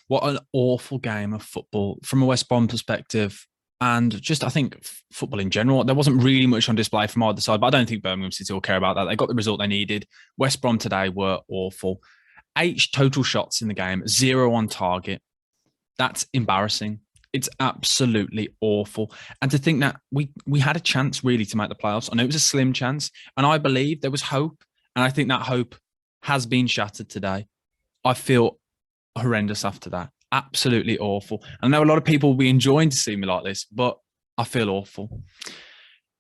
What an awful game of football from a West Brom perspective. And just, I think, football in general, there wasn't really much on display from either side, but I don't think Birmingham City will care about that. They got the result they needed. West Brom today were awful. 8 total shots in the game, 0 on target. That's embarrassing. It's absolutely awful. And to think that we had a chance really to make the playoffs. I know it was a slim chance, and I believe there was hope. And I think that hope has been shattered today. I feel horrendous after that. Absolutely awful. I know a lot of people will be enjoying to see me like this, but I feel awful.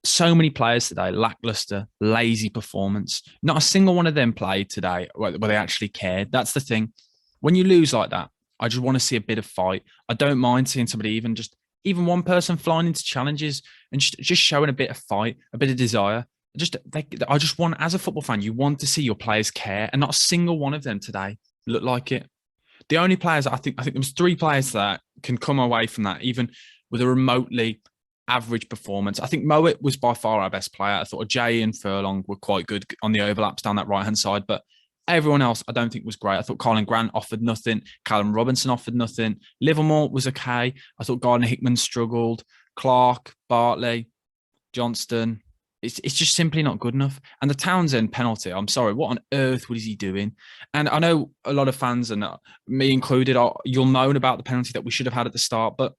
So many players today, lackluster, lazy performance. Not a single one of them played today where they actually cared. That's the thing. When you lose like that, I just want to see a bit of fight. I don't mind seeing somebody even one person flying into challenges and just showing a bit of fight, a bit of desire. I just want, as a football fan, you want to see your players care, and not a single one of them today looked like it. The only players I think there was 3 players that can come away from that, even with a remotely average performance. I think Mowat was by far our best player. I thought Jay and Furlong were quite good on the overlaps down that right hand side, but everyone else I don't think was great. I thought Colin Grant offered nothing. Callum Robinson offered nothing. Livermore was okay. I thought Gardner Hickman struggled. Clark, Bartley, Johnston. It's just simply not good enough. And the Townsend penalty, I'm sorry, what on earth was he doing? And I know a lot of fans, and me included, you'll moan about the penalty that we should have had at the start, but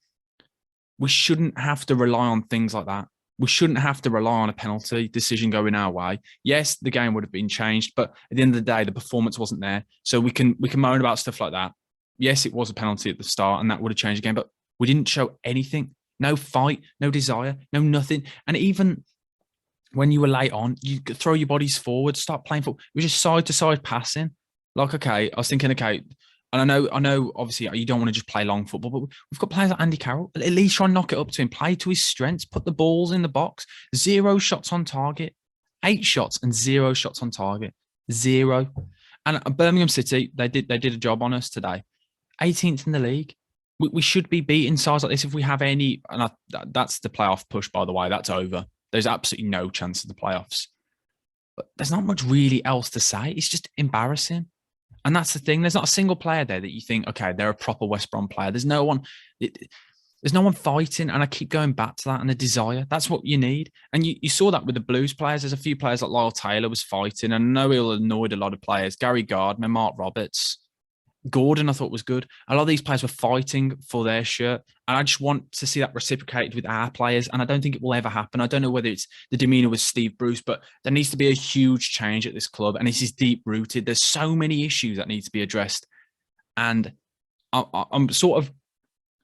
we shouldn't have to rely on things like that. We shouldn't have to rely on a penalty decision going our way. Yes, the game would have been changed, but at the end of the day, the performance wasn't there. So we can moan about stuff like that. Yes, it was a penalty at the start, and that would have changed the game, but we didn't show anything. No fight, no desire, no nothing. And even when you were late on, you could throw your bodies forward, start playing football. It was just side to side passing. Like, okay, I was thinking, okay, and I know, obviously, you don't want to just play long football, but we've got players like Andy Carroll. At least try and knock it up to him, play to his strengths, put the balls in the box. 0 shots on target, 8 shots and 0 shots on target, 0. And Birmingham City, they did a job on us today. 18th in the league. We should be beating sides like this if we have any. And that's the playoff push, by the way. That's over. There's absolutely no chance of the playoffs. But there's not much really else to say. It's just embarrassing. And that's the thing. There's not a single player there that you think, okay, they're a proper West Brom player. There's no one. There's no one fighting. And I keep going back to that, and the desire. That's what you need. And you saw that with the Blues players. There's a few players like Lyle Taylor was fighting. And I know he'll annoyed a lot of players. Gary Gardner, Mark Roberts, Gordon, I thought was good. A lot of these players were fighting for their shirt. And I just want to see that reciprocated with our players. And I don't think it will ever happen. I don't know whether it's the demeanour with Steve Bruce, but there needs to be a huge change at this club. And this is deep rooted. There's so many issues that need to be addressed. And I'm sort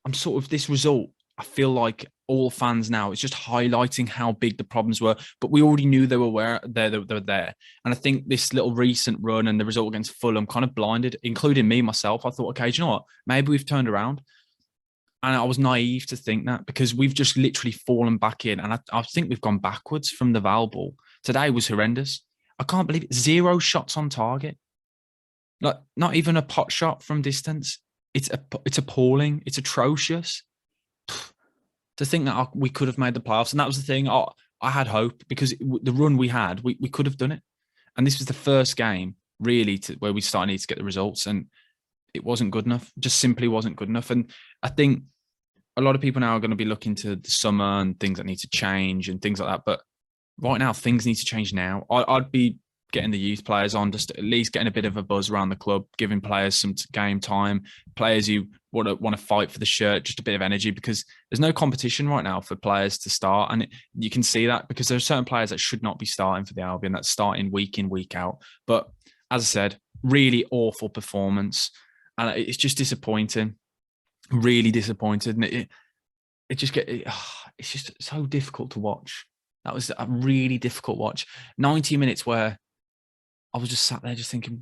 of this result. I feel like all fans now, it's just highlighting how big the problems were, but we already knew they were there. And I think this little recent run and the result against Fulham kind of blinded, including me, myself. I thought, okay, do you know what? Maybe we've turned around. And I was naive to think that, because we've just literally fallen back in. And I think we've gone backwards from the Val ball. Today was horrendous. I can't believe it. 0 shots on target. Like, not even a pot shot from distance. It's appalling. It's atrocious. To think that we could have made the playoffs. And that was the thing. I had hope, because the run we had, we could have done it. And this was the first game, really, where we started to get the results. And it wasn't good enough. Just simply wasn't good enough. And I think a lot of people now are going to be looking to the summer and things that need to change and things like that. But right now, things need to change now. I'd be getting the youth players on, just at least getting a bit of a buzz around the club, giving players some game time, players who want to fight for the shirt, just a bit of energy, because there's no competition right now for players to start. And you can see that, because there are certain players that should not be starting for the Albion, that's starting week in, week out. But as I said, really awful performance. And it's just disappointing, really disappointed. And it's just so difficult to watch. That was a really difficult watch. 90 minutes where I was just sat there just thinking,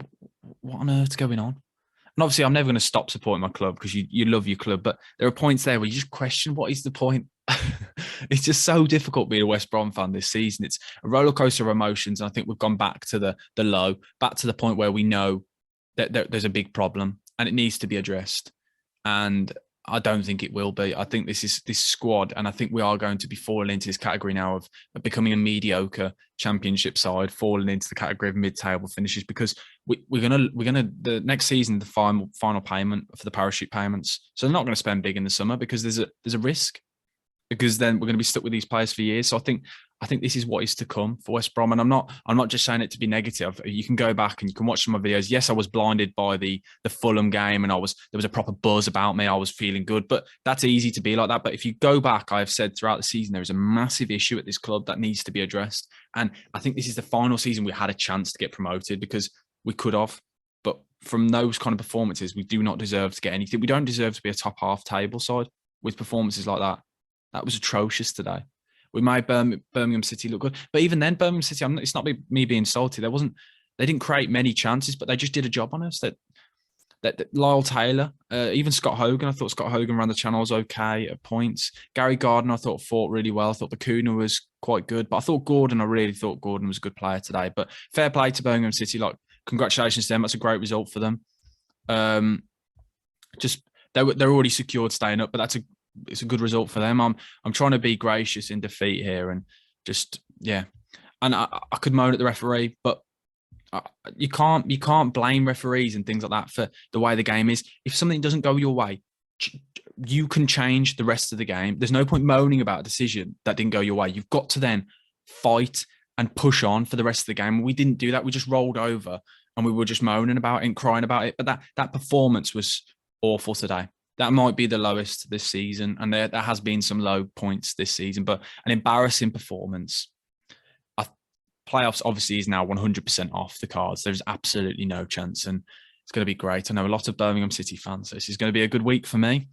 what on earth's going on? And obviously, I'm never going to stop supporting my club, because you love your club. But there are points there where you just question, what is the point? It's just so difficult being a West Brom fan this season. It's a roller coaster of emotions. And I think we've gone back to the low, back to the point where we know that there's a big problem and it needs to be addressed. And I don't think it will be. I think this squad, and I think we are going to be falling into this category now of becoming a mediocre championship side, falling into the category of mid-table finishes, because we're gonna the next season, the final payment for the parachute payments. So they're not going to spend big in the summer because there's a risk, because then we're going to be stuck with these players for years. So I think this is what is to come for West Brom. And I'm not just saying it to be negative. You can go back and you can watch some of my videos. Yes, I was blinded by the Fulham game, and there was a proper buzz about me. I was feeling good, but that's easy to be like that. But if you go back, I've said throughout the season, there is a massive issue at this club that needs to be addressed. And I think this is the final season we had a chance to get promoted, because we could have. But from those kind of performances, we do not deserve to get anything. We don't deserve to be a top half table side with performances like that. That was atrocious today. We made Birmingham City look good, but even then, Birmingham City, it's not me being salty. They didn't create many chances, but they just did a job on us. That Lyle Taylor, even Scott Hogan. I thought Scott Hogan ran the channels okay at points. Gary Gardner, I thought fought really well. I thought Bakuna was quite good, but I really thought Gordon was a good player today. But fair play to Birmingham City. Like, congratulations to them. That's a great result for them. Just they're already secured staying up, but it's a good result for them. I'm trying to be gracious in defeat here, and just, yeah. And I could moan at the referee, but you can't blame referees and things like that for the way the game is. If something doesn't go your way, you can change the rest of the game. There's no point moaning about a decision that didn't go your way. You've got to then fight and push on for the rest of the game. We didn't do that. We just rolled over and we were just moaning about it and crying about it. But that performance was awful today. That might be the lowest this season, and there has been some low points this season, but an embarrassing performance. Playoffs obviously is now 100% off the cards. There's absolutely no chance, and it's going to be great. I know a lot of Birmingham City fans, so this is going to be a good week for me.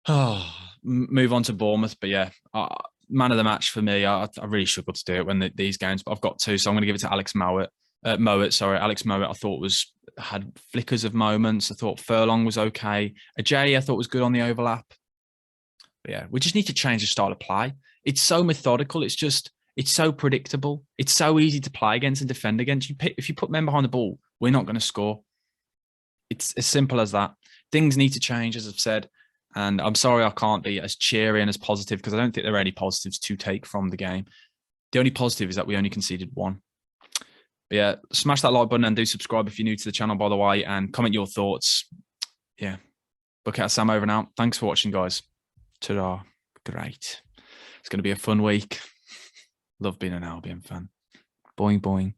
Oh, move on to Bournemouth, but yeah, man of the match for me. I really struggled to do it when these games, but I've got to, so I'm going to give it to Alex Mowat. Alex Mowat, I thought had flickers of moments. I thought Furlong was okay. Ajay, I thought was good on the overlap. But yeah, we just need to change the style of play. It's so methodical. It's so predictable. It's so easy to play against and defend against. If you put men behind the ball, we're not going to score. It's as simple as that. Things need to change, as I've said. And I'm sorry I can't be as cheery and as positive, because I don't think there are any positives to take from the game. The only positive is that we only conceded one. But yeah, smash that like button and do subscribe if you're new to the channel, by the way, and comment your thoughts. Yeah. Bucket Sam over and out. Thanks for watching, guys. Ta-da. Great. It's going to be a fun week. Love being an Albion fan. Boing, boing.